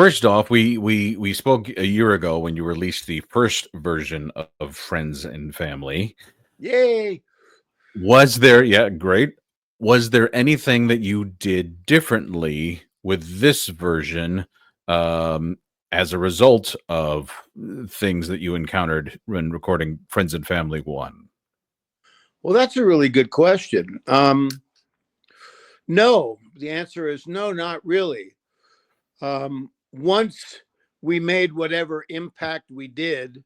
First off, we spoke a year ago when you released the first version of Friends and Family. Yay! Was there, yeah, great. Was there anything that you did differently with this version um, as a result of things that you encountered when recording Friends and Family 1? Well, that's a really good question. No, the answer is no, not really. Once we made whatever impact we did,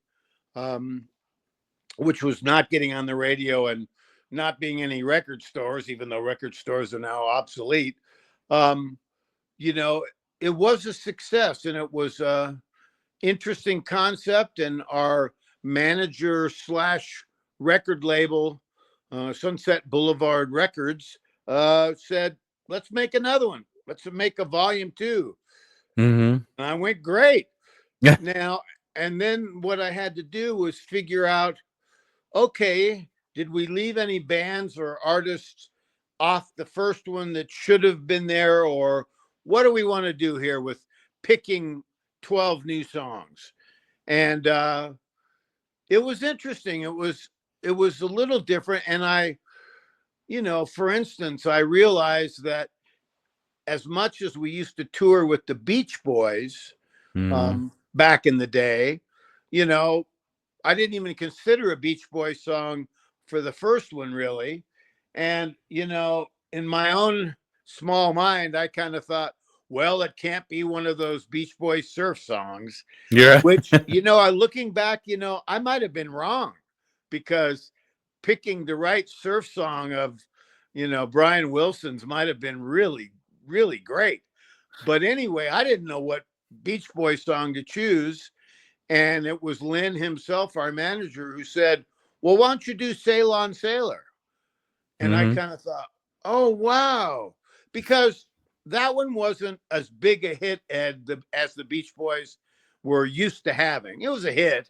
um, which was not getting on the radio and not being any record stores, even though record stores are now obsolete, um, you know, it was a success and it was a interesting concept. And our manager slash record label, Sunset Boulevard Records, said, let's make another one. Let's make a volume two. Mm-hmm. And I went, great. Yeah. Now, and then what I had to do was figure out, okay, did we leave any bands or artists off the first one that should have been there? Or what do we want to do here with picking 12 new songs? And it was interesting. It was a little different. And for instance, I realized that as much as we used to tour with the Beach Boys Mm-hmm. back in the day, you know, I didn't even consider a Beach Boys song for the first one, really. And, in my own small mind, I kind of thought, well, it can't be one of those Beach Boys surf songs, Yeah. which, looking back, I might have been wrong because picking the right surf song of, Brian Wilson's might have been really, really great. But anyway, I didn't know what Beach Boys song to choose. And it was Lynn himself, our manager, who said, well, why don't you do Sail on Sailor? And I Mm-hmm. kind of thought, oh, wow. Because that one wasn't as big a hit as the Beach Boys were used to having. It was a hit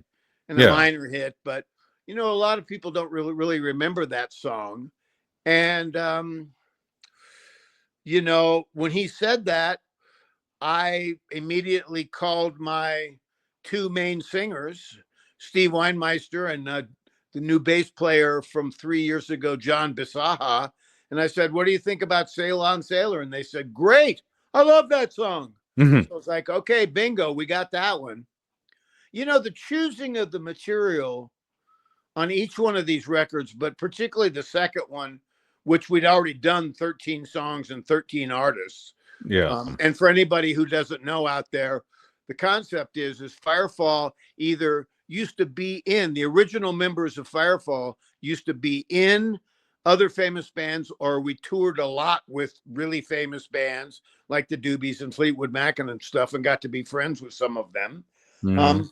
and a Yeah. minor hit, but, a lot of people don't really remember that song. And, when he said that, I immediately called my two main singers, Steve Weinmeister and the new bass player from 3 years ago, John Bisaha. And I said, what do you think about Sail on Sailor? And they said, great. I love that song. Mm-hmm. So it's like, okay, bingo, we got that one. The choosing of the material on each one of these records, but particularly the second one, which we'd already done 13 songs and 13 artists. Yeah. And for anybody who doesn't know out there, the concept is Firefall either used to be in the original members of Firefall used to be in other famous bands, or we toured a lot with really famous bands like the Doobies and Fleetwood Mac and stuff, and got to be friends with some of them. Mm-hmm.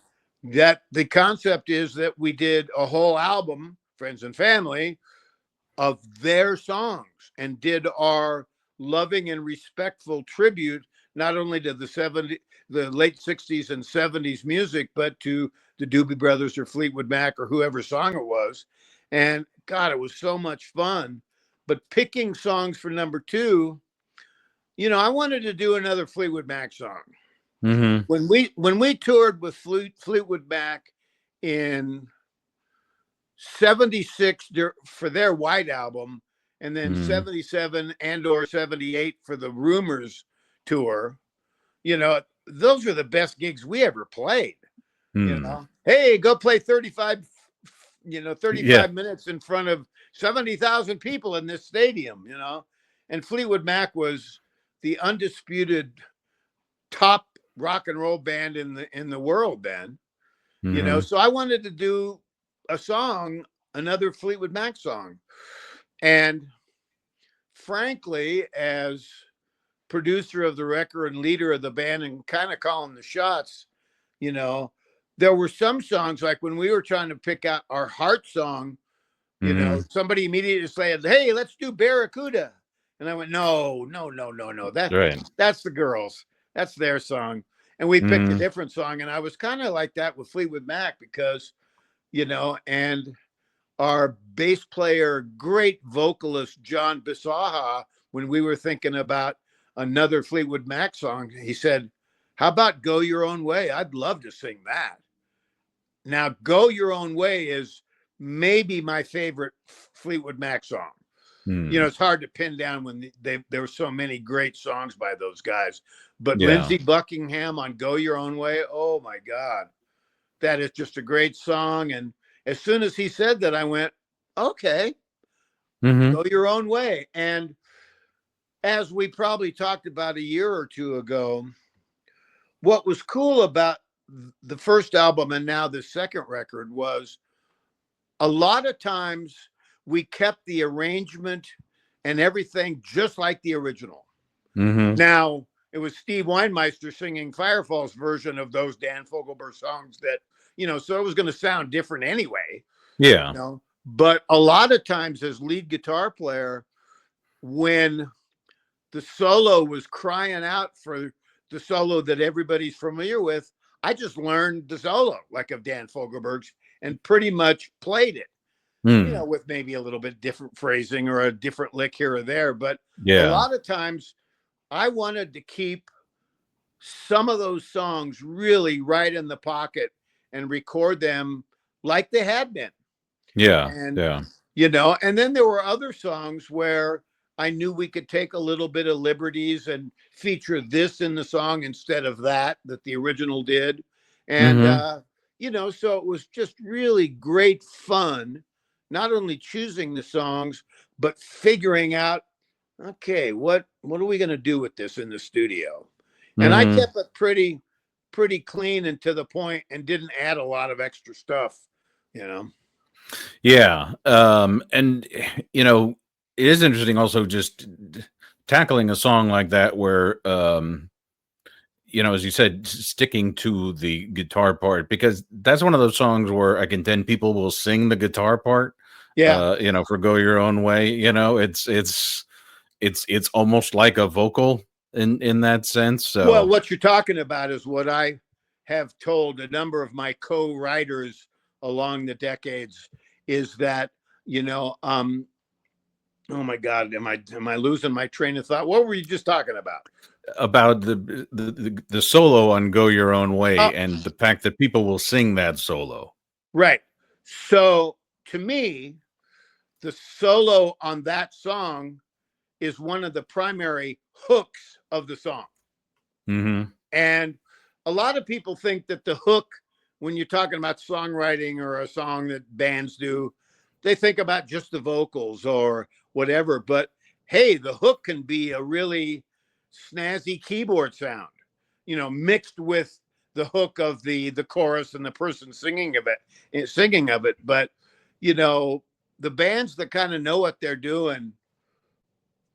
That the concept is that we did a whole album, Friends and Family, of their songs and did our loving and respectful tribute not only to the late 60s and 70s music, but to the Doobie Brothers or Fleetwood Mac or whoever song it was. And God, it was so much fun. But picking songs for number two, I wanted to do another Fleetwood Mac song. Mm-hmm. When we toured with Fleetwood Mac in 76 for their White Album, and then Mm-hmm. 77 and or 78 for the Rumors tour, those are the best gigs we ever played. Mm. Hey, go play 35 Yeah. 35 minutes in front of 70,000 people in this stadium. And Fleetwood Mac was the undisputed top rock and roll band in the world then. Mm-hmm. So I wanted to do a song, another Fleetwood Mac song. And frankly, as producer of the record and leader of the band and kind of calling the shots, there were some songs like when we were trying to pick out our heart song, Mm-hmm. somebody immediately said, hey, let's do Barracuda. And I went, no. Right. That's the girls. That's their song. And we picked a Mm-hmm. different song. And I was kind of like that with Fleetwood Mac because, and our bass player, great vocalist, John Bisaha, when we were thinking about another Fleetwood Mac song, he said, How about Go Your Own Way? I'd love to sing that. Now, Go Your Own Way is maybe my favorite Fleetwood Mac song. You know, Hmm. it's hard to pin down when there were so many great songs by those guys. But Yeah. Lindsey Buckingham on Go Your Own Way, oh my God, that is just a great song. And as soon as he said that, I went, okay, Hmm. Go Your Own Way. And as we probably talked about a year or two ago, what was cool about the first album and now the second record was a lot of times we kept the arrangement and everything just like the original. Hmm. Now, it was Steve Weinmeister singing Firefall's version of those Dan Fogelberg songs that, you know, so it was going to sound different anyway, Yeah. you know. But a lot of times as lead guitar player, when the solo was crying out for the solo that everybody's familiar with, I just learned the solo, like of Dan Fogelberg's, and pretty much played it, you Hmm. know, with maybe a little bit different phrasing or a different lick here or there. But a Yeah. lot of times I wanted to keep some of those songs really right in the pocket and record them like they had been. Yeah. And, Yeah. you know, and then there were other songs where I knew we could take a little bit of liberties and feature this in the song instead of that the original did. And, Hmm. you know, so it was just really great fun, not only choosing the songs, but figuring out, okay, what are we going to do with this in the studio? And I Hmm. kept it pretty clean and to the point and didn't add a lot of extra stuff, you know. Yeah. And you know, it is interesting also just tackling a song like that where you know, as you said, sticking to the guitar part, because that's one of those songs where I contend people will sing the guitar part, Yeah. you know, for Go Your Own Way. You know, it's almost like a vocal in that sense. Well, So what you're talking about is what I have told a number of my co-writers along the decades is that, you know, oh my God, am I losing my train of thought? What were you just talking about? about the solo on Go Your Own Way Oh, and the fact that people will sing that solo. right. So to me, the solo on that song is one of the primary hooks of the song. Hmm. And a lot of people think that the hook, when you're talking about songwriting or a song that bands do, they think about just the vocals or whatever. But hey, the hook can be a really snazzy keyboard sound, you know, mixed with the hook of the chorus and the person singing of it. But you know, the bands that kind of know what they're doing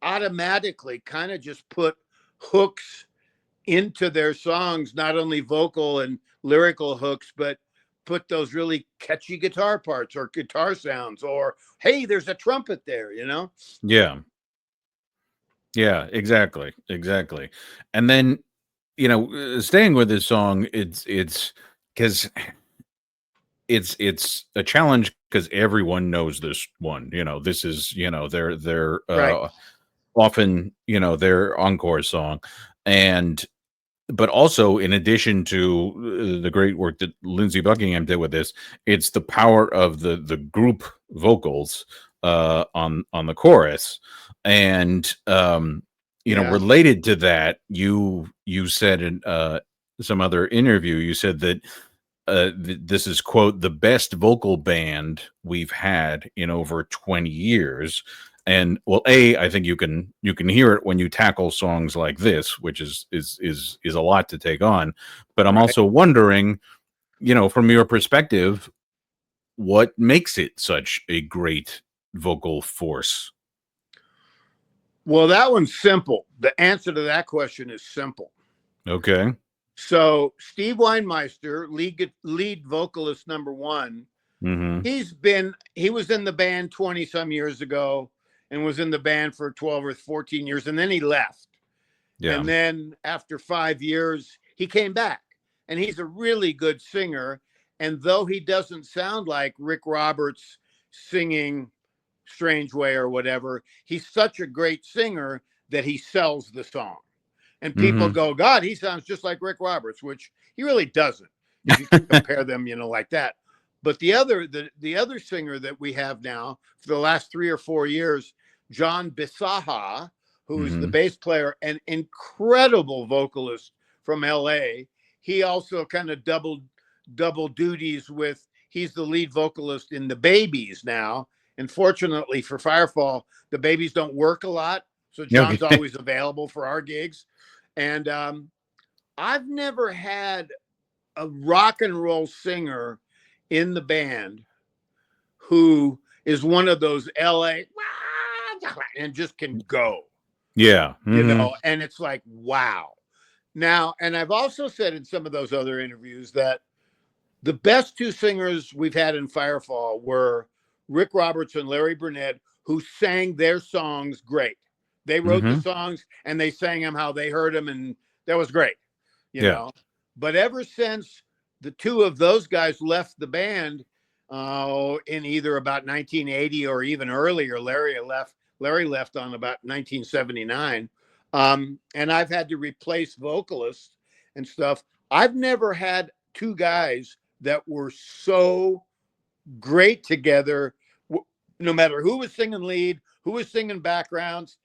automatically kind of just put hooks into their songs, not only vocal and lyrical hooks, but put those really catchy guitar parts or guitar sounds, or hey, there's a trumpet there, you know? Yeah. Yeah, exactly, exactly. And then, you know, staying with this song, it's because it's a challenge because everyone knows this one. You know, this is their Right. often their encore song, and but also in addition to the great work that Lindsey Buckingham did with this, it's the power of the group vocals on the chorus, and you know, Yeah. related to that, you said in some other interview, you said that this is quote the best vocal band we've had in over 20 years. And well, I think you can hear it when you tackle songs like this, which is a lot to take on. But I'm Right. also wondering, you know, from your perspective, what makes it such a great vocal force? Well, that one's simple. The answer to that question is simple. Okay. So, Steve Weinmeister, lead vocalist number one, Hmm. he was in the band 20 some years ago and was in the band for 12 or 14 years, and then he left. Yeah. And then after 5 years, he came back, and he's a really good singer. And though he doesn't sound like Rick Roberts singing Strange Way or whatever, he's such a great singer that he sells the song. And people Mm-hmm. go, God, he sounds just like Rick Roberts, which he really doesn't, if you compare them, like that. But the other singer that we have now for the last 3 or 4 years, John Bisaha, who is the Mm-hmm. bass player and incredible vocalist from LA. He also kind of double duties with, he's the lead vocalist in the Babies now. And fortunately for Firefall, the Babies don't work a lot. So John's Okay. always available for our gigs. And I've never had a rock and roll singer in the band who is one of those LA and just can go, Yeah. Mm-hmm. and it's like, wow. Now, and I've also said in some of those other interviews that the best two singers we've had in Firefall were Rick Roberts and Larry Burnett, who sang their songs great. They wrote the Mm-hmm. songs and they sang them how they heard them, and that was great, Yeah. But ever since the two of those guys left the band in either about 1980 or even earlier, Larry left on about 1979, and I've had to replace vocalists and stuff. I've never had two guys that were so great together, no matter who was singing lead, who was singing backgrounds.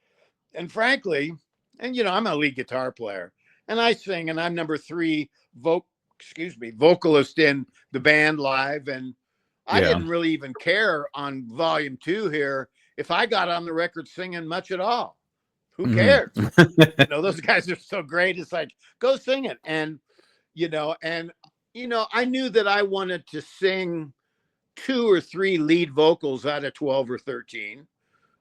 And frankly, and I'm a lead guitar player and I sing, and I'm number 3 vocalist in the band live. And I Yeah. didn't really even care on volume 2 here if I got on the record singing much at all. Who cares? Mm-hmm. Those guys are so great. It's like, go sing it. And I knew that I wanted to sing 2 or 3 lead vocals out of 12 or 13,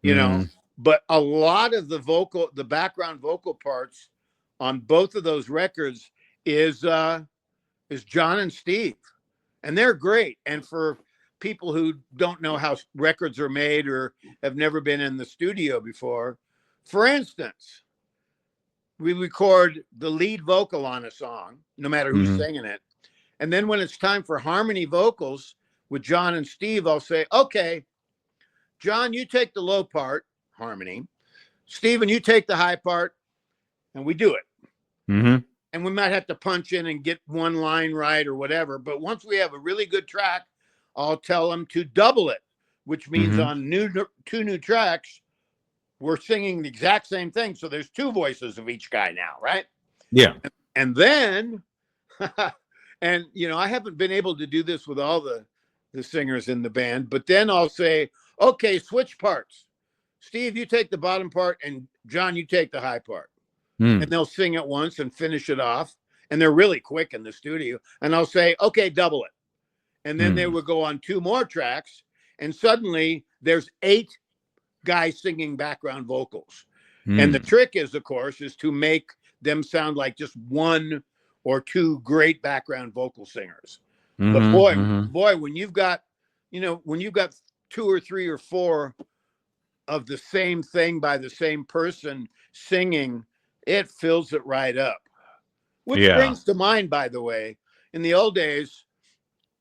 Mm-hmm. but a lot of the background vocal parts on both of those records is John and Steve, and they're great. And for people who don't know how records are made or have never been in the studio before, for instance, we record the lead vocal on a song, no matter who's Mm-hmm. singing it. And then when it's time for harmony vocals with John and Steve, I'll say, okay, John, you take the low part, harmony. Steven, you take the high part, and we do it. Mm-hmm. And we might have to punch in and get one line right or whatever. But once we have a really good track, I'll tell them to double it, which means Mm-hmm. on 2 new tracks, we're singing the exact same thing. So there's 2 voices of each guy now, right? Yeah. And then, and I haven't been able to do this with all the singers in the band, but then I'll say, okay, switch parts. Steve, you take the bottom part, and John, you take the high part. Mm. And they'll sing it once and finish it off. And they're really quick in the studio. And I'll say, okay, double it. And then they would go on 2 more tracks. And suddenly there's 8 guys singing background vocals. And the trick is, of course, is to make them sound like just 1 or 2 great background vocal singers. Mm-hmm. But boy, when you've got 2 or 3 or 4 of the same thing by the same person singing, it fills it right up. Which brings to mind, by the way, in the old days,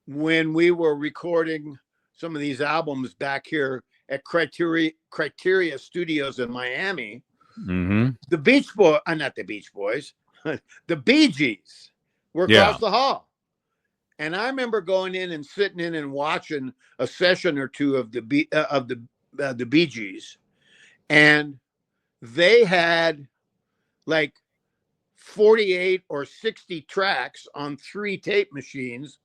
when we were recording some of these albums back here at Criteria Studios in Miami, Mm-hmm. not the Beach Boys, the Bee Gees were across the hall. And I remember going in and sitting in and watching a session or 2 of the Bee Gees, and they had like 48 or 60 tracks on 3 tape machines,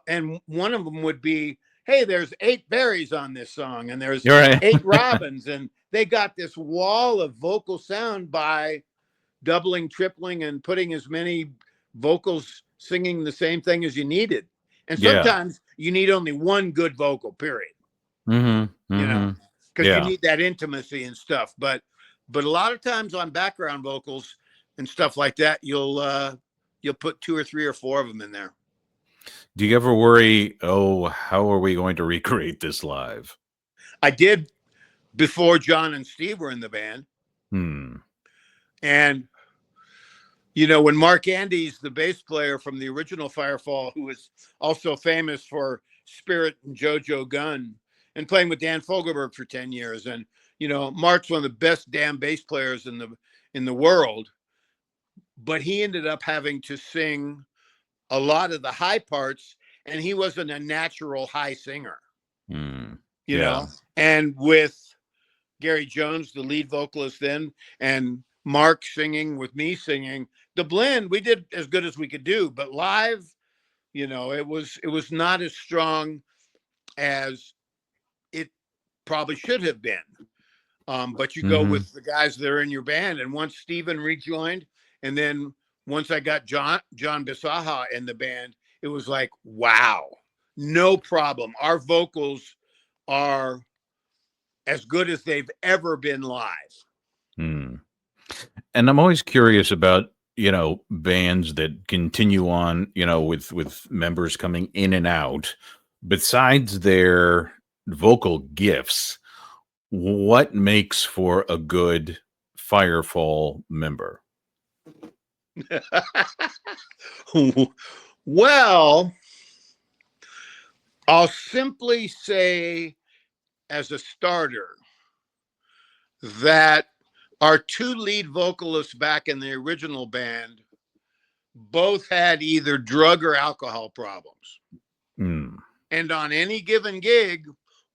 and one of them would be, hey, there's 8 berries on this song, and there's 8 robins, and they got this wall of vocal sound by doubling, tripling, and putting as many vocals singing the same thing as you needed. And sometimes you need only 1 good vocal, period. Mm-hmm. Mm-hmm. Because you need that intimacy and stuff. But a lot of times on background vocals and stuff like that, you'll put 2 or 3 or 4 of them in there. Do you ever worry, how are we going to recreate this live? I did before John and Steve were in the band. And when Mark Andes, the bass player from the original Firefall, who was also famous for Spirit and JoJo Gunn and playing with Dan Fogelberg for 10 years. And, Mark's one of the best damn bass players in the world. but he ended up having to sing a lot of the high parts, and he wasn't a natural high singer, you Yeah. know. And with Gary Jones, the lead vocalist then, and Mark singing with me singing, the blend, we did as good as we could do, but live, it was not as strong as it probably should have been. But you go Hmm. with the guys that are in your band, and once Steven rejoined, and then once I got John Bisaha in the band, it was like, wow, no problem. Our vocals are as good as they've ever been live. Mm. And I'm always curious about, bands that continue on, with members coming in and out. Besides their vocal gifts, what makes for a good Firefall member? Well, I'll simply say as a starter that our two lead vocalists back in the original band both had either drug or alcohol problems. Mm. And on any given gig,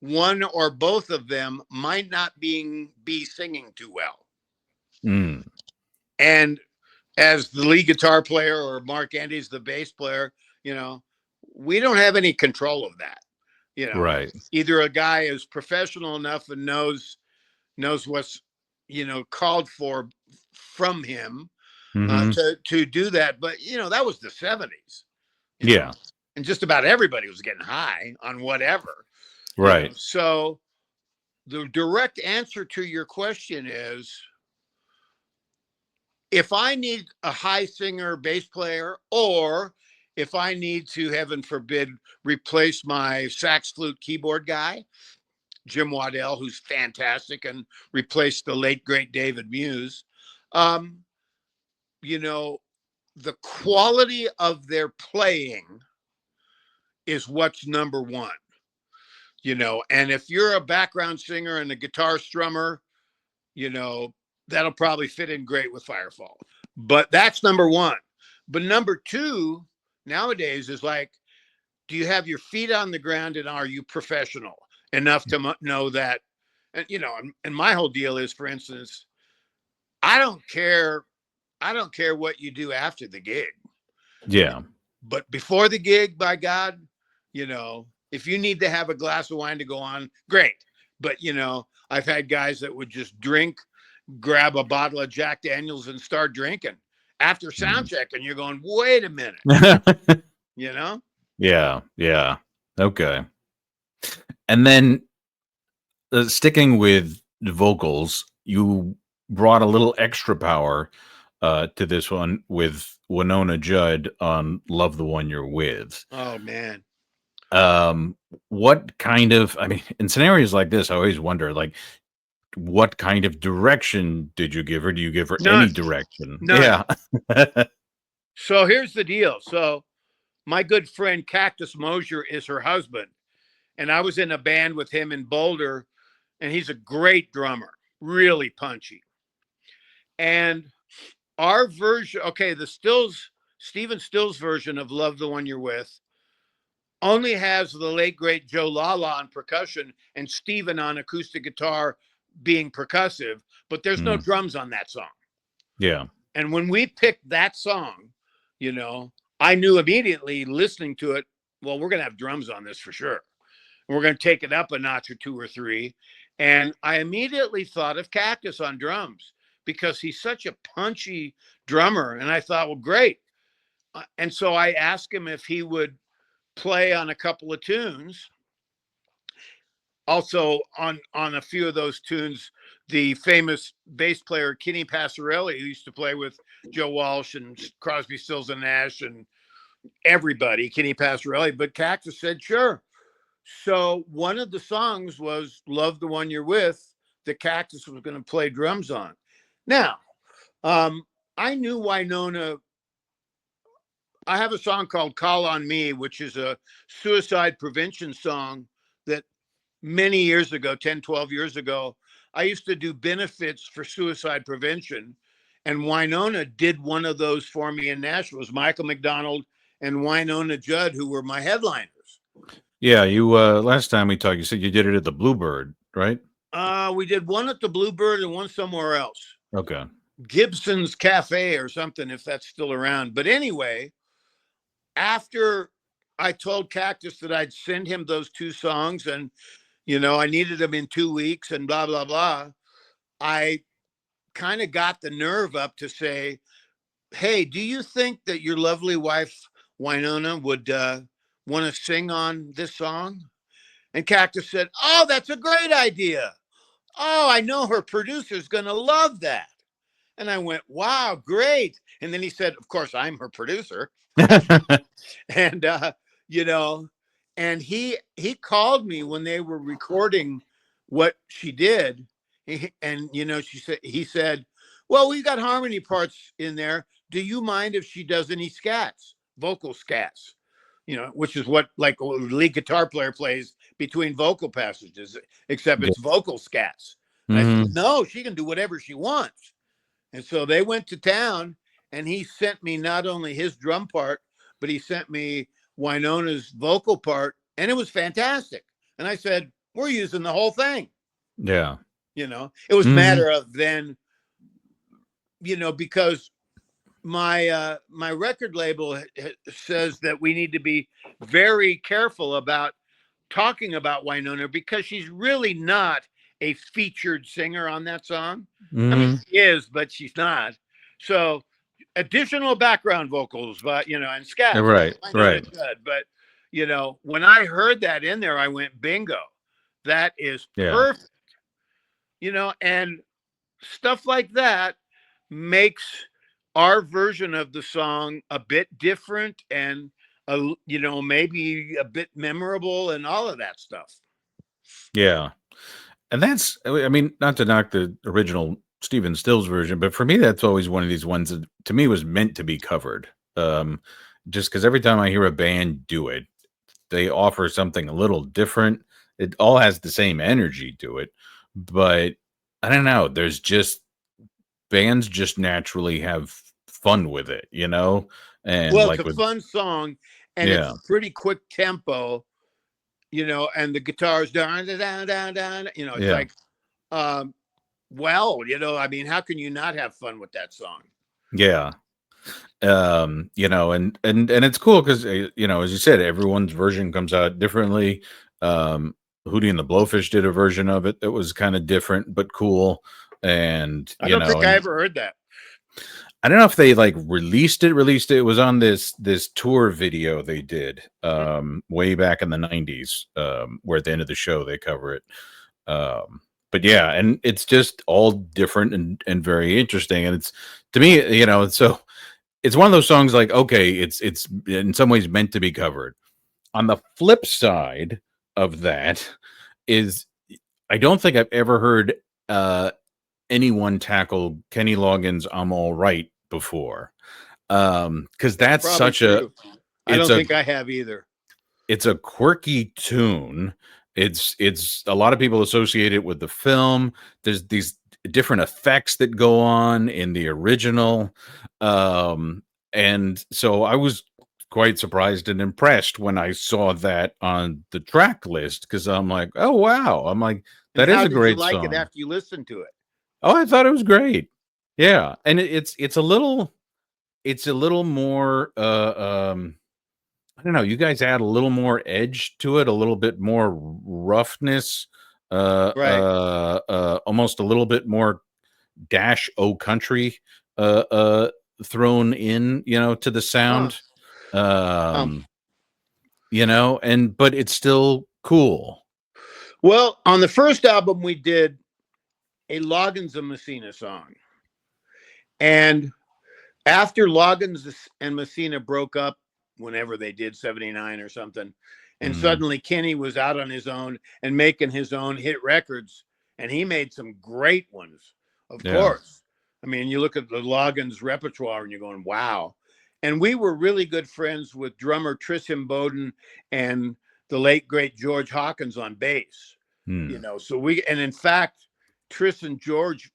one or both of them might not be singing too well. Mm. And as the lead guitar player, or Mark Andy's the bass player, we don't have any control of that. Right. Either a guy is professional enough and knows what's called for from him Hmm. to do that. But that was the 70s, Yeah. and just about everybody was getting high on whatever. Right. So the direct answer to your question is, if I need a high singer, bass player, or if I need to, heaven forbid, replace my sax, flute, keyboard guy, Jim Waddell, who's fantastic, and replace the late great David Muse, um, the quality of their playing is what's number one. And if you're a background singer and a guitar strummer, that'll probably fit in great with Firefall. But that's number one. But number two nowadays is like, do you have your feet on the ground, and are you professional enough to know that? And and my whole deal is, for instance, I don't care what you do after the gig. Yeah. But before the gig, by God, if you need to have a glass of wine to go on, great. But I've had guys that would just drink, grab a bottle of Jack Daniels and start drinking after sound check, and you're going, wait a minute, Yeah. Yeah. Okay. And then sticking with the vocals, you brought a little extra power to this one with Wynonna Judd on "Love the One You're With." Oh man. What kind of? I mean, in scenarios like this, I always wonder, like, what kind of direction did you give her? Do you give her any None. direction? None. Yeah. So here's the deal. So my good friend Cactus Mosier is her husband, and I was in a band with him in Boulder, and he's a great drummer, really punchy. And our version, okay, Stephen Stills version of "Love the One You're With" only has the late great Joe Lala on percussion and Stephen on acoustic guitar being percussive, but there's no drums on that song. Yeah. And when we picked that song, I knew immediately listening to it, well, we're going to have drums on this for sure. We're going to take it up a notch or two or three. And I immediately thought of Cactus on drums because he's such a punchy drummer. And I thought, well, great. And so I asked him if he would play on a couple of tunes. Also on a few of those tunes, the famous bass player Kenny Passarelli, who used to play with Joe Walsh and Crosby, Stills and Nash and everybody, Kenny Passarelli, but Cactus said, sure. So one of the songs was "Love the One You're With," that Cactus was going to play drums on. Now, I knew Wynonna. I have a song called "Call on Me," which is a suicide prevention song that many years ago, 10, 12 years ago, I used to do benefits for suicide prevention. And Wynonna did one of those for me in Nashville. It was Michael McDonald and Wynonna Judd, who were my headliners. Yeah, you last time we talked, you said you did it at the Bluebird, right? We did one at the Bluebird and one somewhere else. Okay. Gibson's Cafe or something, if that's still around. But anyway, after I told Cactus that I'd send him those 2 songs and, I needed them in 2 weeks and blah, blah, blah, I kind of got the nerve up to say, hey, do you think that your lovely wife, Wynonna, would want to sing on this song? And Cactus said, oh, that's a great idea. Oh, I know her producer's going to love that. And I went, wow, great. And then he said, of course, I'm her producer. And, and he called me when they were recording what she did. And, he said, well, we got harmony parts in there. Do you mind if she does any scats, vocal scats? Which is what like a lead guitar player plays between vocal passages, except it's vocal scats. And I said, no, she can do whatever she wants. And so they went to town, and he sent me not only his drum part, but he sent me Wynonna's vocal part, and it was fantastic. And I said, we're using the whole thing. Yeah. It was a matter of then, because my record label says that we need to be very careful about talking about Wynonna because she's really not a featured singer on that song. I mean, she is, but she's not. So additional background vocals, but and scat. Right. Good, but when I heard that in there, I went, bingo, that is perfect. And stuff like that makes our version of the song a bit different and maybe a bit memorable and all of that stuff. Yeah. And that's, I mean, not to knock the original Stephen Stills version, but for me, that's always one of these ones that to me was meant to be covered. Just because every time I hear a band do it, they offer something a little different. It all has the same energy to it, but I don't know. There's just bands just naturally have fun with it, And well, like it's a fun song, and it's pretty quick tempo, and the guitars down, down, down, down. It's like, I mean, how can you not have fun with that song? Yeah. And it's cool because as you said, everyone's version comes out differently. Hootie and the Blowfish did a version of it that was kind of different but cool. And I don't think I ever heard that. I don't know if they like released it. It was on this tour video they did way back in the 90s, where at the end of the show they cover it. But yeah, and it's just all different and very interesting. And it's, to me, so it's one of those songs like, okay, it's in some ways meant to be covered. On the flip side of that is, I don't think I've ever heard anyone tackle Kenny Loggins' "I'm All Right" before, because that's probably such true. I don't think I have either. It's a quirky tune. It's a lot of people associate it with the film. There's these different effects that go on in the original, and so I was quite surprised and impressed when I saw that on the track list, because I'm like, oh wow, I'm like, that is a great song. How did you like it after you listened to it? Oh, I thought it was great. Yeah, and it's a little more I don't know, you guys add a little more edge to it, a little bit more roughness, right. Almost a little bit more dash O country thrown in, to the sound. But it's still cool. Well, on the first album we did a Loggins and Messina song. And after Loggins and Messina broke up, whenever they did, 79 or something, and suddenly Kenny was out on his own and making his own hit records, and he made some great ones, of course. I mean, you look at the Loggins repertoire and you're going, wow. And we were really good friends with drummer Tristan Bowden and the late great George Hawkins on bass. So and in fact, Tris and George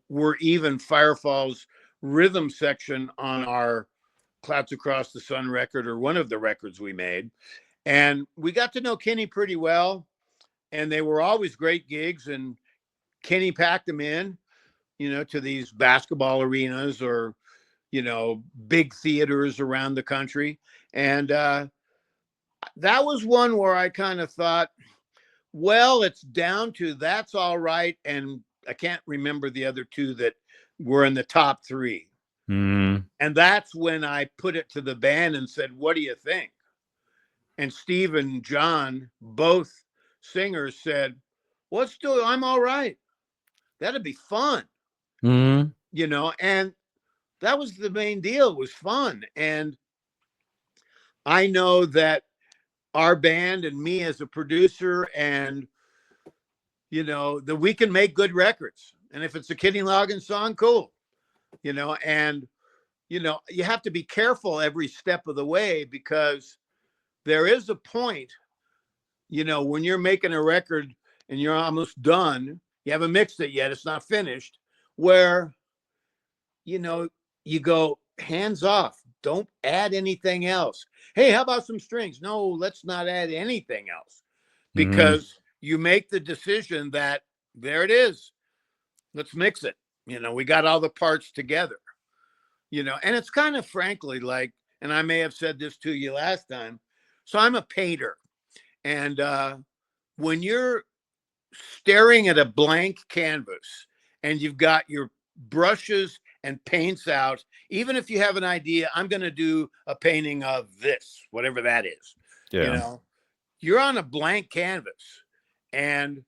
were even Firefall's rhythm section on our Clouds Across the Sun record, or one of the records we made. And we got to know Kenny pretty well, and they were always great gigs. And Kenny packed them in, to these basketball arenas or, big theaters around the country. And that was one where I kind of thought, well, it's down to That's All Right. And I can't remember the other two that were in the top three. Mm. And that's when I put it to the band and said, what do you think? And Steve and John, both singers, said, let's do it. I'm All Right. That'd be fun, Mm. and that was the main deal. It was fun. And I know that our band and me as a producer, and that we can make good records. And if it's a Kenny Loggins song, cool. And you have to be careful every step of the way, because there is a point, when you're making a record and you're almost done, you haven't mixed it yet, it's not finished, where you go, hands off, don't add anything else. Hey, how about some strings? No, let's not add anything else, Mm. because you make the decision that there it is, let's mix it. We got all the parts together, and it's kind of, frankly, like, and I may have said this to you last time, so I'm a painter. And when you're staring at a blank canvas and you've got your brushes and paints out, even if you have an idea, I'm going to do a painting of this, whatever that is, Yeah. you're on a blank canvas. And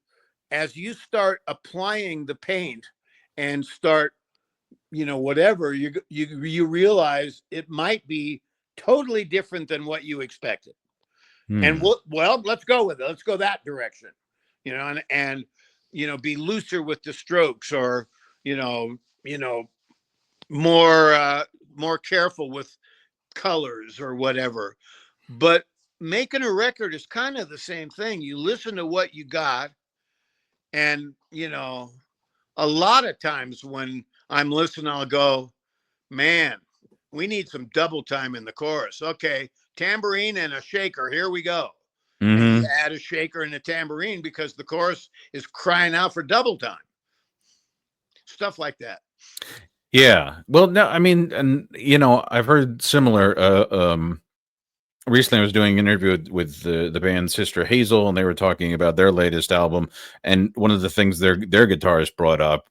as you start applying the paint and start, whatever, you realize it might be totally different than what you expected. And Mm. well, let's go with it. Let's go that direction, and be looser with the strokes, or more careful with colors or whatever. But making a record is kind of the same thing. You listen to what you got, and a lot of times when I'm listening, I'll go, man, we need some double time in the chorus. Okay, tambourine and a shaker. Here we go. And you Mm-hmm. add a shaker and a tambourine because the chorus is crying out for double time. Stuff like that. Yeah. Well, no, I mean, and I've heard similar. Recently, I was doing an interview with the band Sister Hazel, and they were talking about their latest album. And one of the things their guitarist brought up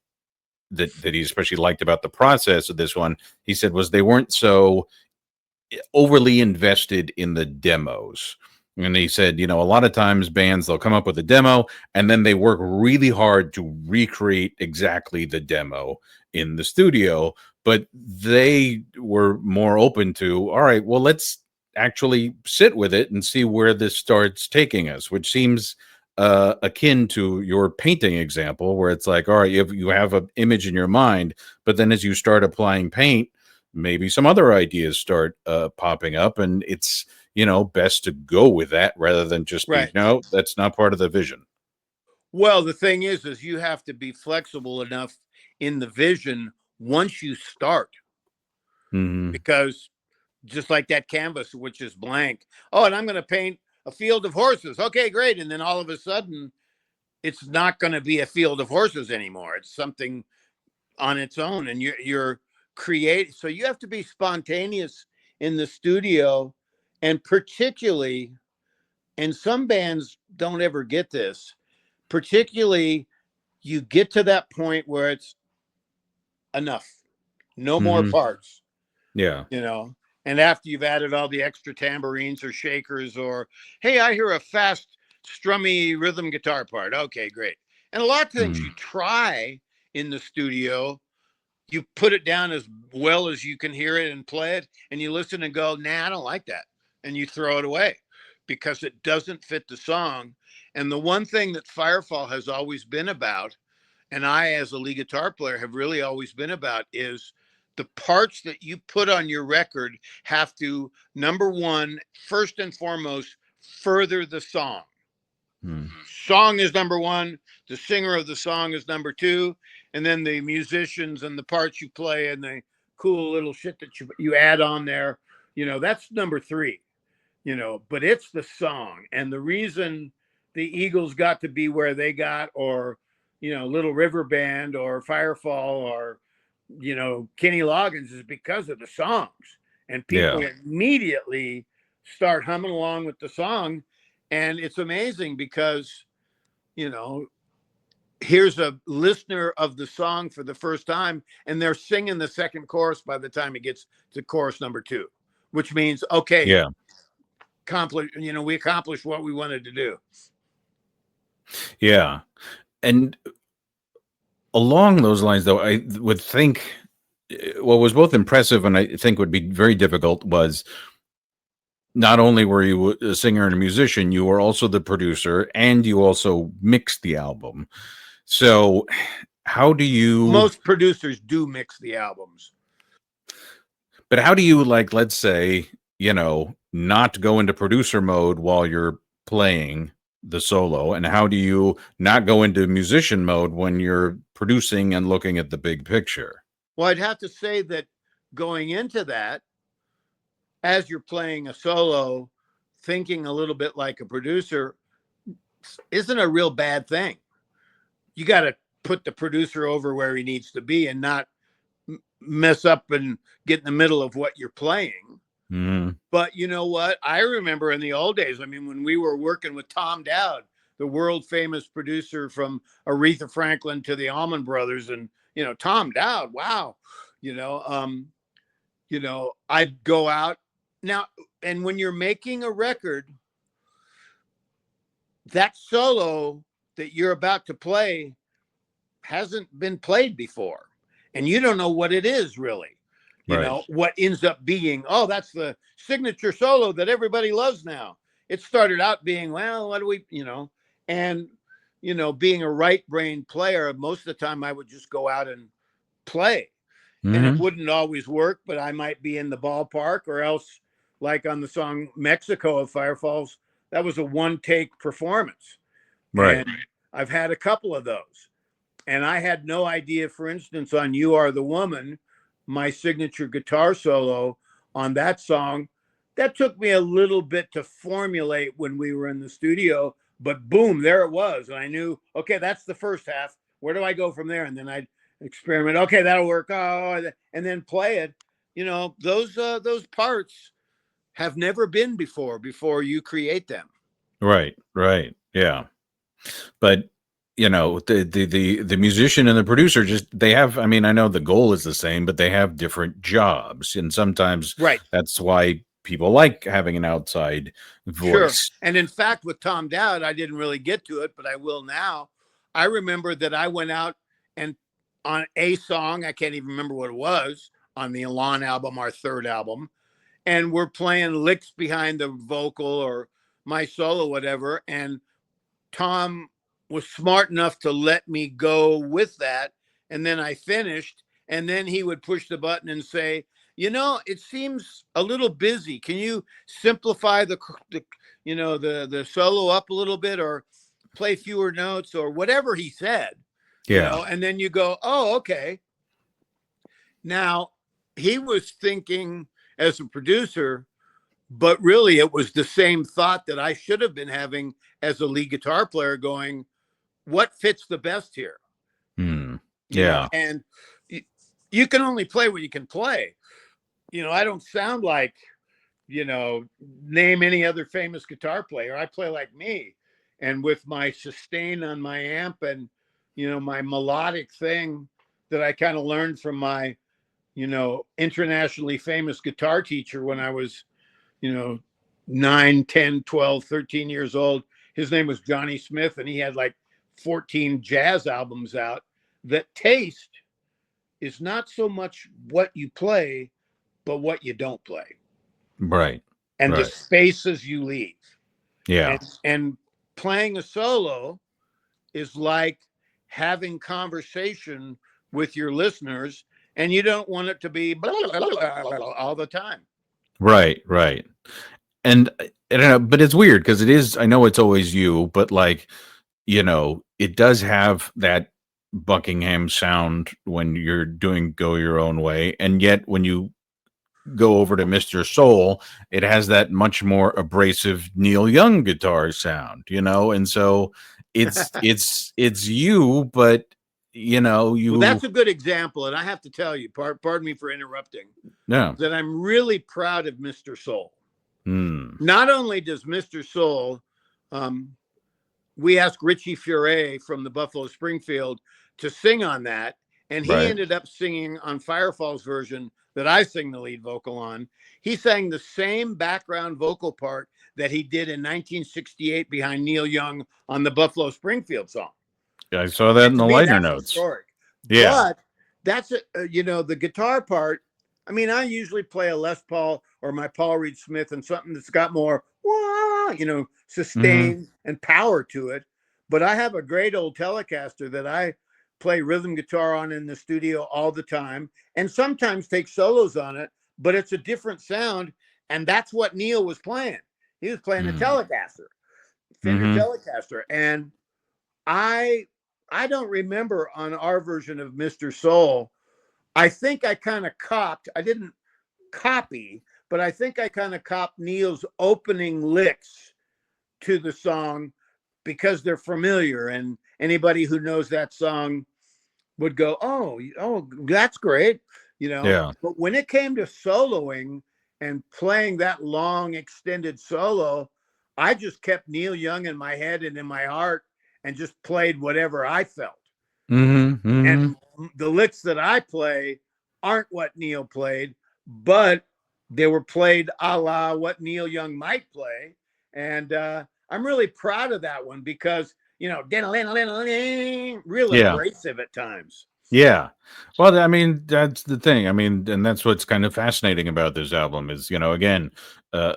that he especially liked about the process of this one, he said, was they weren't so overly invested in the demos. And he said, a lot of times bands, they'll come up with a demo and then they work really hard to recreate exactly the demo in the studio. But they were more open to, all right, well, let's actually sit with it and see where this starts taking us, which seems akin to your painting example, where it's like, all right, you have an image in your mind, but then as you start applying paint, maybe some other ideas start popping up, and it's best to go with that rather than just be Right. no, that's not part of the vision. Well, the thing is you have to be flexible enough in the vision once you start, Mm-hmm. because just like that canvas, which is blank. Oh, and I'm going to paint a field of horses. Okay, great. And then all of a sudden, it's not going to be a field of horses anymore. It's something on its own, and you're create. So you have to be spontaneous in the studio, and particularly, and some bands don't ever get this. Particularly, you get to that point where it's enough, no more Mm-hmm. parts, Yeah. you know. And after you've added all the extra tambourines or shakers, or hey, I hear a fast, strummy rhythm guitar part. Okay, great. And a lot of things Mm. you try in the studio, you put it down as well as you can hear it and play it, and you listen and go, nah, I don't like that. And you throw it away because it doesn't fit the song. And the one thing that Firefall has always been about, and I, as a lead guitar player, have really always been about, is the parts that you put on your record have to, number one, first and foremost, further the song. Mm. Song is number one, the singer of the song is number two, and then the musicians and the parts you play and the cool little shit that you add on there. That's number three. But it's the song. And the reason the Eagles got to be where they got, or Little River Band or Firefall or Kenny Loggins, is because of the songs. And people immediately start humming along with the song. And it's amazing because here's a listener of the song for the first time, and they're singing the second chorus by the time it gets to chorus number 2, which means okay, we accomplished what we wanted to do. Yeah. And along those lines, though, I would think what was both impressive and I think would be very difficult was not only were you a singer and a musician, you were also the producer and you also mixed the album. So how do you... Most producers do mix the albums. But how do you, like, let's say, not go into producer mode while you're playing the solo? And how do you not go into musician mode when you're producing and looking at the big picture? Well, I'd have to say that going into that, as you're playing a solo, thinking a little bit like a producer isn't a real bad thing. You got to put the producer over where he needs to be and not mess up and get in the middle of what you're playing. Mm-hmm. But you know what? I remember in the old days, when we were working with Tom Dowd, the world famous producer from Aretha Franklin to the Allman Brothers, and Tom Dowd, wow, I'd go out now, and when you're making a record, that solo that you're about to play hasn't been played before, and you don't know what it is really. What ends up being, oh, that's the signature solo that everybody loves now. It started out being, well, what do we, and being a right-brained player, most of the time I would just go out and play. Mm-hmm. And it wouldn't always work, but I might be in the ballpark, or else, like on the song Mexico of Firefalls, that was a one-take performance. Right. And I've had a couple of those. And I had no idea, for instance, on You Are the Woman, my signature guitar solo on that song, that took me a little bit to formulate when we were in the studio, but boom, there it was. And I knew, okay, that's the first half. Where do I go from there? And then I'd experiment. Okay, that'll work. Oh, and then play it. Those parts have never been before you create them. Right. Yeah. But the musician and the producer they have, I know the goal is the same, but they have different jobs. And sometimes that's why people like having an outside voice. Sure. And in fact, with Tom Dowd, I didn't really get to it, but I will now. I remember that I went out and on a song, I can't even remember what it was, on the Elan album, our third album, and we're playing licks behind the vocal or my solo, whatever. And Tom was smart enough to let me go with that. And then I finished, and then he would push the button and say, it seems a little busy. Can you simplify the solo up a little bit, or play fewer notes, or whatever he said? Yeah. And then you go, oh, okay. Now, he was thinking as a producer, but really it was the same thought that I should have been having as a lead guitar player, going, what fits the best here? Yeah. And you can only play what you can play. I don't sound like, name any other famous guitar player. I play like me. And with my sustain on my amp and, my melodic thing that I kind of learned from my, internationally famous guitar teacher when I was, 9, 10, 12, 13 years old. His name was Johnny Smith, and he had like 14 jazz albums out. That taste is not so much what you play, but what you don't play. Right. And the spaces you leave. Yeah. And playing a solo is like having conversation with your listeners, and you don't want it to be blah, blah, blah, blah, all the time. Right. And I don't know, but it's weird because I know it's always you, but like, it does have that Buckingham sound when you're doing Go Your Own Way, and yet when you go over to Mr. Soul, it has that much more abrasive Neil Young guitar sound, and so it's you, but Well, you that's a good example, and I have to tell you, pardon me for interrupting, yeah. that I'm really proud of Mr. Soul. Hmm. Not only does Mr. Soul, um, we asked Richie Furay from the Buffalo Springfield to sing on that, and he Right. ended up singing on Firefall's version that I sing the lead vocal on. He sang the same background vocal part that he did in 1968 behind Neil Young on the Buffalo Springfield song. I saw that And in to the me, liner that's notes. historic. Yeah. But that's the guitar part. I mean, I usually play a Les Paul or my Paul Reed Smith and something that's got more, Hmm. sustain and power to it. But I have a great old Telecaster that I play rhythm guitar on in the studio all the time, and sometimes take solos on it. But it's a different sound, and that's what Neil was playing. He was playing a Telecaster, Fender Hmm. Telecaster, and I I don't remember on our version of Mr. Soul. I think I kind of copped. I didn't copy, but I think I kind of copped Neil's opening licks to the song because they're familiar, and anybody who knows that song would go, "Oh, that's great," Yeah. But when it came to soloing and playing that long extended solo, I just kept Neil Young in my head and in my heart and just played whatever I felt. Hmm. Hmm. And the licks that I play aren't what Neil played, but they were played a la what Neil Young might play. And I'm really proud of that one because, real Yeah. abrasive at times. Yeah. Well, I mean, that's the thing. I mean, and that's what's kind of fascinating about this album is, again,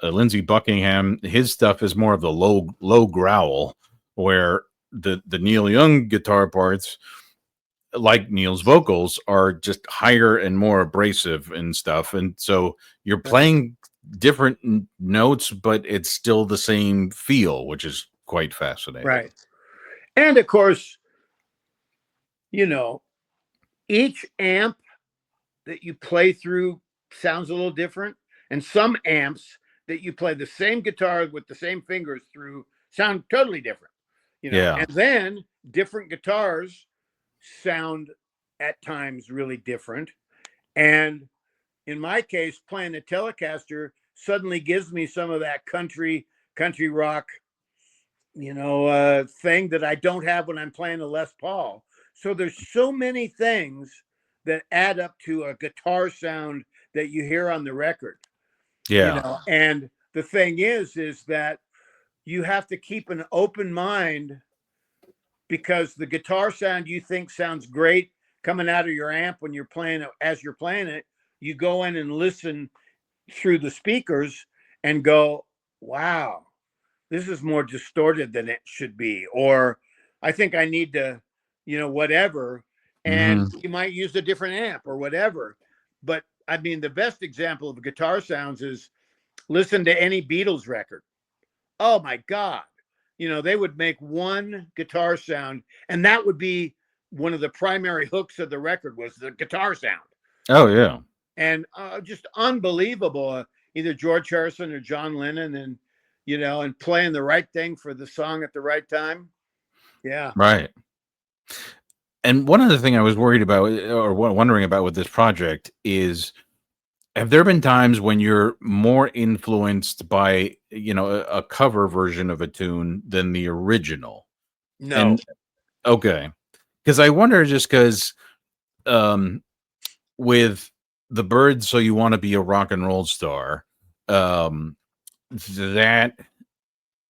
Lindsey Buckingham, his stuff is more of the low growl, where the Neil Young guitar parts, like Neil's vocals, are just higher and more abrasive and stuff. And so you're Right. playing different notes, but it's still the same feel, which is quite fascinating. Right. And of course, you know, each amp that you play through sounds a little different. And some amps that you play the same guitar with the same fingers through sound totally different, Yeah. and then different guitars sound at times really different. And in my case, playing the Telecaster suddenly gives me some of that country rock, thing that I don't have when I'm playing a Les Paul. So there's so many things that add up to a guitar sound that you hear on the record, Yeah. and the thing is that you have to keep an open mind because the guitar sound you think sounds great coming out of your amp when you're playing it, as you're playing it, you go in and listen through the speakers and go, wow, this is more distorted than it should be, or I think I need to, whatever. And Hmm. you might use a different amp or whatever. But I mean, the best example of guitar sounds is listen to any Beatles record. Oh my God. They would make one guitar sound, and that would be one of the primary hooks of the record was the guitar sound. Oh, yeah. And just unbelievable. Either George Harrison or John Lennon, and and playing the right thing for the song at the right time. Yeah. Right. And one other thing I was worried about or wondering about with this project is, have there been times when you're more influenced by, a cover version of a tune than the original? No. And okay, because I wonder, just because um, with the Birds, so you want to be a rock and roll star, um, that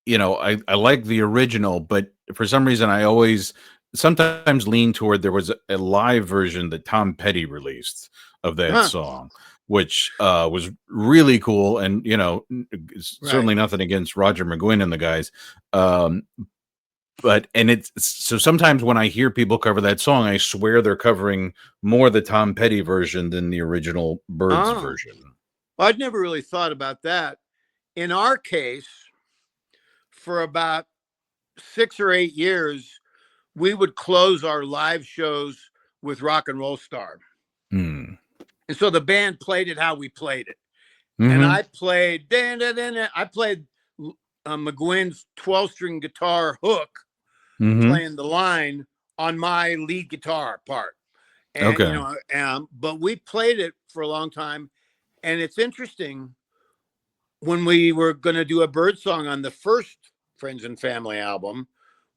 I like the original, but for some reason I always sometimes lean toward there was a live version that Tom Petty released of that Huh. song, which was really cool. And Right. certainly nothing against Roger McGuinn and the guys. Um, and it's so sometimes when I hear people cover that song, I swear they're covering more the Tom Petty version than the original Birds Oh, version. I'd never really thought about that. In our case, for about 6 or 8 years, we would close our live shows with Rock and Roll Star. Mm. And so the band played it how we played it. And Mm-hmm. I played, I played McGuinn's 12-string guitar hook Mm-hmm. playing the line on my lead guitar part. And, Okay. but we played it for a long time. And it's interesting, when we were going to do a bird song on the first Friends and Family album,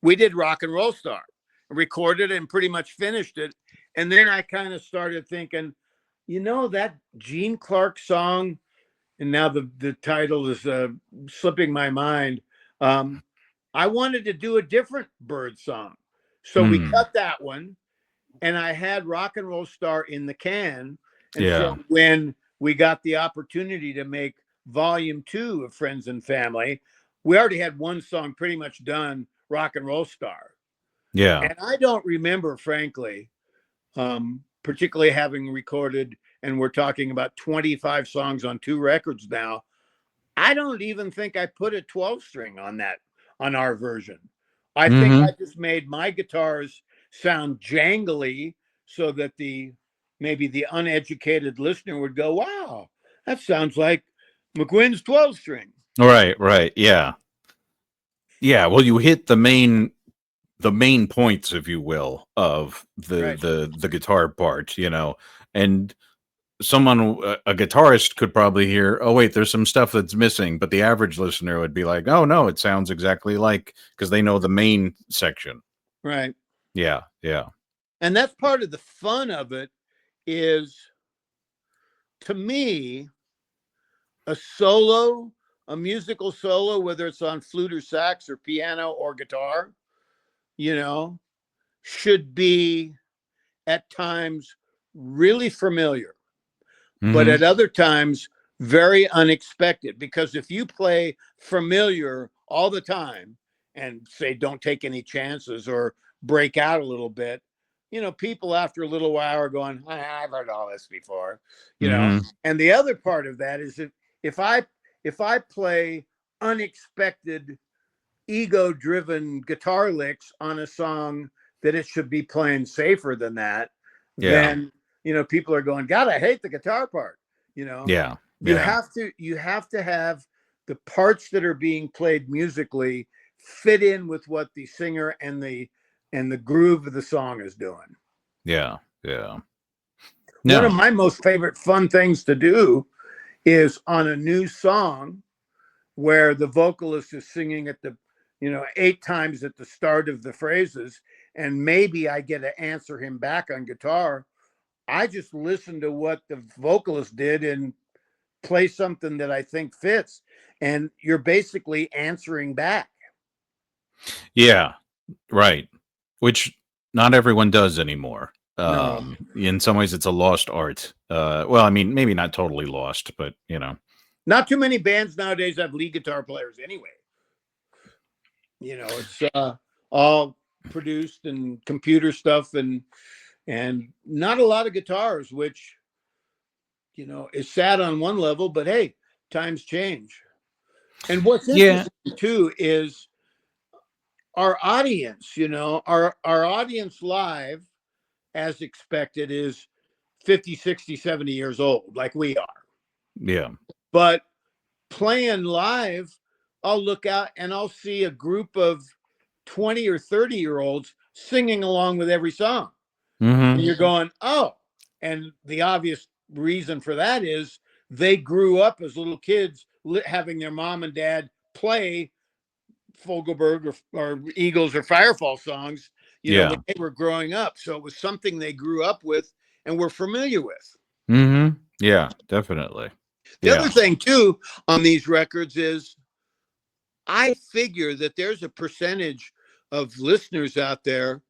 we did Rock and Roll Star, recorded and pretty much finished it. And then I kind of started thinking, that Gene Clark song, and now the title is slipping my mind. I wanted to do a different bird song. So we Mm. cut that one, and I had Rock and Roll Star in the can. And Yeah. so when we got the opportunity to make volume 2 of Friends and Family, we already had one song pretty much done, Rock and Roll Star. Yeah. And I don't remember, frankly, particularly having recorded, and we're talking about 25 songs on 2 records now. I don't even think I put a 12-string on our version. I think Mm-hmm. I just made my guitars sound jangly so that maybe the uneducated listener would go, wow, that sounds like McGuinn's 12-string. Right. Right. Yeah. Yeah. Well, you hit the main points, if you will, of Right. the guitar part, and a guitarist could probably hear, oh wait, there's some stuff that's missing, but the average listener would be like, oh no, it sounds exactly like, because they know the main section. Right. Yeah. Yeah. And that's part of the fun of it is, to me, a musical solo, whether it's on flute or sax or piano or guitar, should be at times really familiar, but Mm-hmm. at other times very unexpected. Because if you play familiar all the time and say, don't take any chances or break out a little bit, people after a little while are going, I've heard all this before. Mm-hmm. And the other part of that is that if I play unexpected, ego-driven guitar licks on a song that it should be playing safer than that, Yeah. then people are going, God, I hate the guitar part. you know Yeah. you Yeah. have to have the parts that are being played musically fit in with what the singer and the groove of the song is doing. Yeah. Yeah. One of No. my most favorite fun things to do is on a new song where the vocalist is singing at the 8 times at the start of the phrases, and maybe I get to answer him back on guitar. I just listen to what the vocalist did and play something that I think fits, and you're basically answering back. Yeah. Right. Which not everyone does anymore. No, In some ways, it's a lost art. Well, I mean, maybe not totally lost, but not too many bands nowadays have lead guitar players anyway. It's all produced and computer stuff, and not a lot of guitars, which is sad on one level, but hey, times change. And what's yeah. interesting too is our audience. Our audience live, as expected, is 50, 60, 70 years old, like we are. Yeah. But playing live, I'll look out and I'll see a group of 20 or 30-year-olds singing along with every song. Mm-hmm. And you're going, oh. And the obvious reason for that is they grew up as little kids having their mom and dad play Fogelberg or Eagles or Firefall songs, Yeah. when they were growing up. So it was something they grew up with and were familiar with. Mm-hmm. Yeah, definitely. The Yeah. other thing too on these records is I figure that there's a percentage of listeners out there,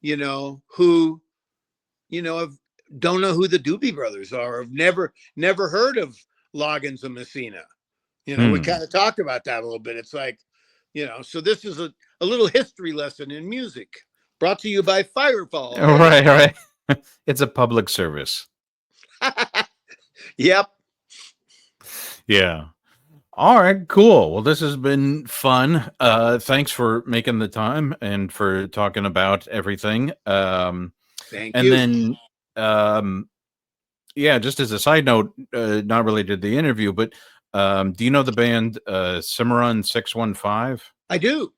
who, don't know who the Doobie Brothers are, have never heard of Loggins and Messina. We kind of talked about that a little bit. It's like, so this is a little history lesson in music brought to you by Firefall. All right. All right. It's a public service. Yep. Yeah. All right, cool. Well, this has been fun. Thanks for making the time and for talking about everything. Thank And you. then, um, yeah, just as a side note, not related to the interview, but do you know the band Cimarron 615? I do.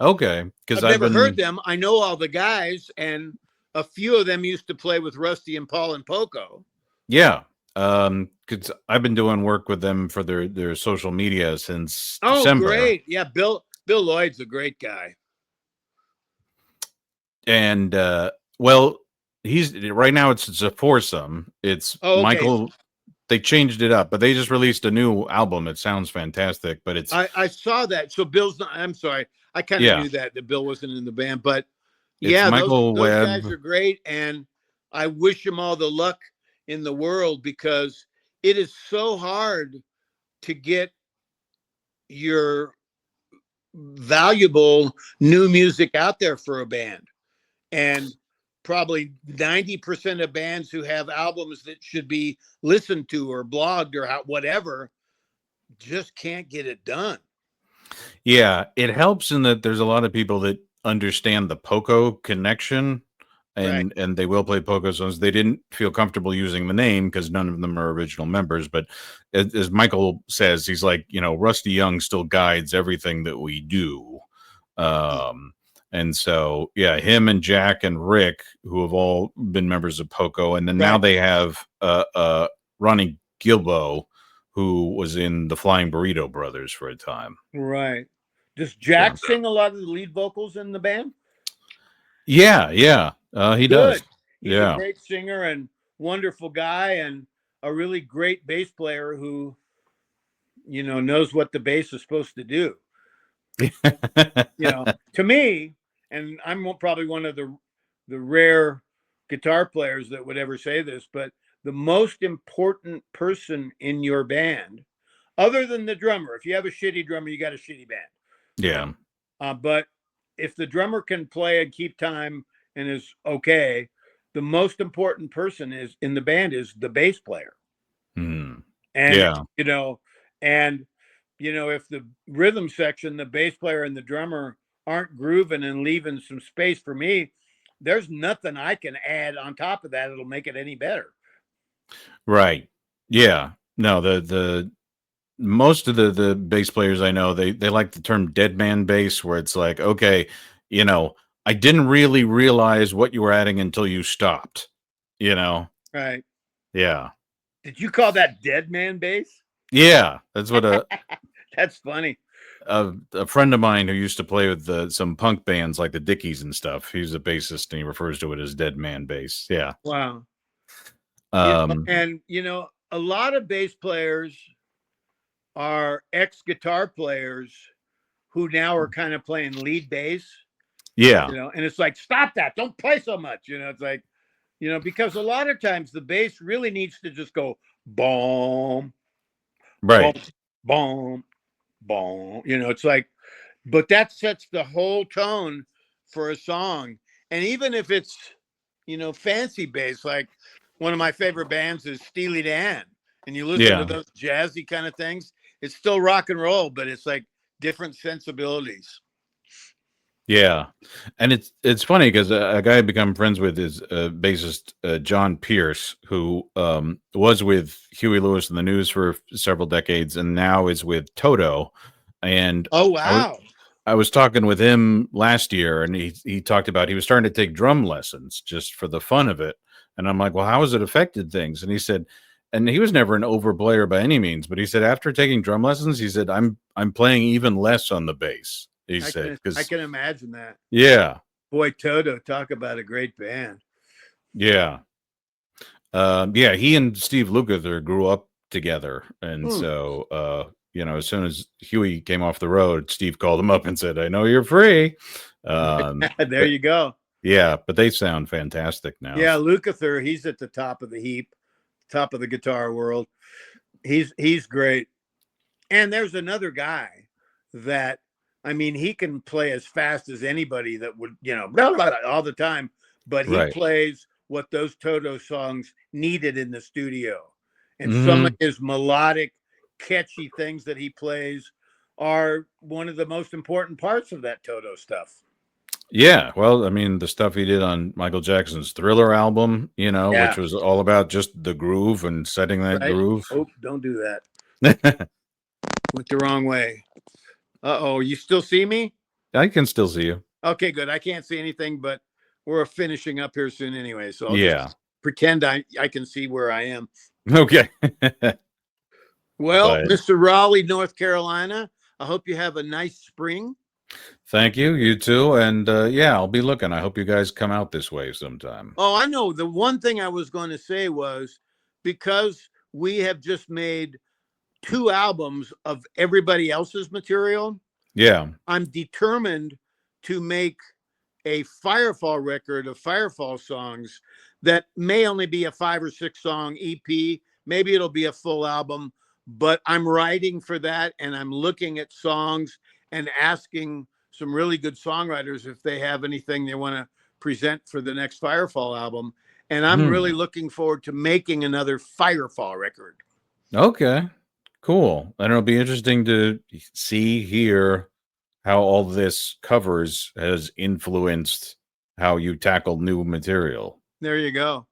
Okay, because I've I've never heard been, them. I know all the guys, and a few of them used to play with Rusty and Paul and Poco. yeah, because I've been doing work with them for their social media since Oh, December. great. Yeah, Bill Lloyd's a great guy. And well, he's right now it's a foursome. It's Oh, okay. Michael. They changed it up, but they just released a new album. It sounds fantastic, but it's I saw that. So Bill's not, I'm sorry. I kind of yeah, knew that Bill wasn't in the band, but it's yeah, Michael those guys Webb. are great, and I wish them all the luck in the world because it is so hard to get your valuable new music out there for a band. And probably 90% of bands who have albums that should be listened to or blogged or whatever just can't get it done. Yeah, it helps in that there's a lot of people that understand the Poco connection, Right. and they will play Poco songs. They didn't feel comfortable using the name because none of them are original members. But as Michael says, he's like, Rusty Young still guides everything that we do. Um, and so, yeah, him and Jack and Rick, who have all been members of Poco, and then now Right. they have Ronnie Gilbo, who was in the Flying Burrito Brothers for a time. Right. Does So, Jack sing a lot of the lead vocals in the band? yeah, yeah, he does. Good. He's a Yeah. great singer and wonderful guy and a really great bass player who, knows what the bass is supposed to do. To me, and I'm probably one of the rare guitar players that would ever say this, but the most important person in your band, other than the drummer, if you have a shitty drummer, you got a shitty band, Yeah. But if the drummer can play and keep time and is okay, the most important person is in the band is the bass player. Mm. And Yeah. and if the rhythm section, the bass player and the drummer aren't grooving and leaving some space for me, there's nothing I can add on top of that that'll make it any better. Right. Yeah. No, the most of the bass players I know, they like the term dead man bass, where it's like, okay, you know, I didn't really realize what you were adding until you stopped. You know? Right. Yeah. Did you call that dead man bass? Yeah. That's what That's funny. a friend of mine who used to play with some punk bands like the Dickies and stuff. He's a bassist and he refers to it as dead man bass. Yeah. Wow. Um, And a lot of bass players are ex guitar players who now are kind of playing lead bass, yeah. and it's like, stop that, don't play so much. It's like, because a lot of times the bass really needs to just go boom, boom, Right. boom, boom. It's like, but that sets the whole tone for a song. And even if it's, fancy bass, like one of my favorite bands is Steely Dan, and you listen to Yeah. those jazzy kind of things, it's still rock and roll, but it's like different sensibilities. Yeah, and it's funny because a guy I become friends with is bassist John Pierce, who was with Huey Lewis and the News for several decades, and now is with Toto. And Oh, I was wow. I was talking with him last year, and he talked about he was starting to take drum lessons just for the fun of it. And I'm like, well, how has it affected things? And he said, and he was never an over player by any means, but he said after taking drum lessons, he said I'm playing even less on the bass. He said I because can imagine that. yeah. Boy, Toto, talk about a great band. Yeah. Yeah, he and Steve Lukather grew up together. And Hmm. so, as soon as Huey came off the road, Steve called him up and said, I know you're free. There But you go. yeah, but they sound fantastic now. Yeah, Lukather, he's at the top of the heap, top of the guitar world. He's great. And there's another guy that, I mean, he can play as fast as anybody that would, blah, blah, blah, all the time, but he Right. plays what those Toto songs needed in the studio. And some of Hmm. his melodic catchy things that he plays are one of the most important parts of that Toto stuff. Yeah, well, I mean, the stuff he did on Michael Jackson's Thriller album, you know, which Yeah, was all about just the groove and setting that right. groove. Oh, don't do that. Went the wrong way. Uh-oh, you still see me? I can still see you. Okay, good. I can't see anything, but we're finishing up here soon anyway, so I'll Yeah. just pretend I can see where I am. Okay. Well, But Mr. Raleigh, North Carolina, I hope you have a nice spring. thank you. You too. And yeah, I'll be looking. I hope you guys come out this way sometime. Oh, I know. The one thing I was going to say was because we have just made 2 albums of everybody else's material, Yeah. I'm determined to make a Firefall record of Firefall songs that may only be a 5 or 6 song EP. Maybe it'll be a full album, but I'm writing for that and I'm looking at songs and asking some really good songwriters if they have anything they want to present for the next Firefall album. And I'm really looking forward to making another Firefall record. Okay. Cool. And it'll be interesting to hear how all this covers has influenced how you tackle new material. There you go.